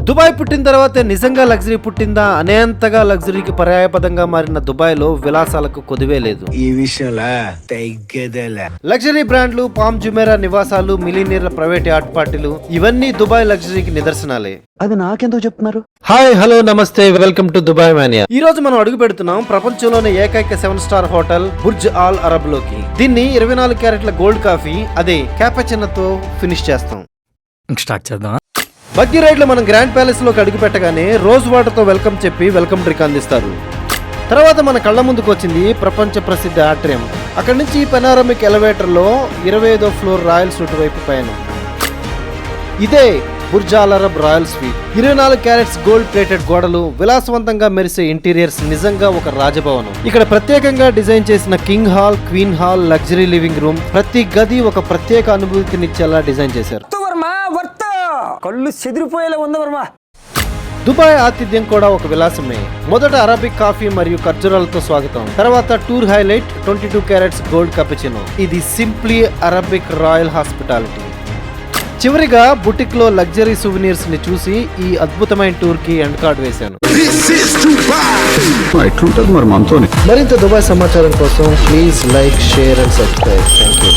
Dubai పుట్టిన తర్వాత నిజంగా లగ్జరీ పుట్టిందా అనేంతగా లగ్జరీకి పర్యాయపదంగా మారిన దుబాయ్ లో విలాసాలకు కొదువే లేదు. ఈ విషయంలో లగ్జరీ బ్రాండ్లు, పామ్ జుమేరా నివాసాలు, మిలీనియర్ల ప్రైవేట్ యాట్ పార్టీలు ఇవన్నీ దుబాయ్ లగ్జరీకి నిదర్శనాలే. అది నాకెందుకు చెప్తున్నారు? హాయ్, హలో, నమస్తే, వెల్కమ్ టు దుబాయ్ మానియా. ఈ రోజు మనం అడుగు పెడుతున్నాం ప్రపంచంలోనే ఏకైక 7 star hotel Burj all Arab లోకి. దీన్ని 24 క్యారెట్ల గోల్డ్ కాఫీ, అదే క్యాపచినోతో ఫినిష్ చేస్తాం. స్టార్ట్ చేద్దాం. బగ్గీ రైడ్ లో మనం గ్రాండ్ ప్యాలెస్ లోకి అడుగు పెట్టగానే రోజ్ వాటర్ తో వెల్కమ్ చెప్పి వెల్కమ్ డ్రింక్ అందిస్తారు. తర్వాత మన కళ్ళ ముందుకు వచ్చింది ప్రపంచ ప్రసిద్ధ ఆట్రియం. అక్కడి నుంచి పెనారమిక్ ఎలివేటర్ లో 25వ ఫ్లోర్ రాయల్ సూట్ వైపు పైన. ఇదే Burj all Arab royal sweet. 24 carats gold plated గోడలు, విలాసవంతంగా మెరిసే ఇంటీరియర్స్, నిజంగా ఒక రాజభవనం. ఇక్కడ ప్రత్యేకంగా డిజైన్ చేసిన king hall, queen hall, luxury living room, ప్రతి గది ఒక ప్రత్యేక అనుభూతినిచ్చేలా డిజైన్ చేశారు. కళ్ళు చెదిరిపోయేలా ఉంది వర్మ. దుబాయ్ ఆతిథ్యం కూడా ఒక విలాసమే. మొదట అరబిక్ కాఫీ మరియు ఖర్జూరాలతో స్వాగతం. తర్వాత టూర్ హైలైట్ 22 క్యారెట్స్ గోల్డ్ కపుచినో. ఇది సింప్లీ అరబిక్ రాయల్ హాస్పిటాలిటీ. చివరిగా బుటిక్ లో లగ్జరీ సువెనీర్స్ ని చూసి ఈ అద్భుతమైన టూర్ కి ఎండ్ కార్డ్ వేశాను. మరింత దుబాయ్ సమాచారం కోసం please like, share and subscribe. Thank you.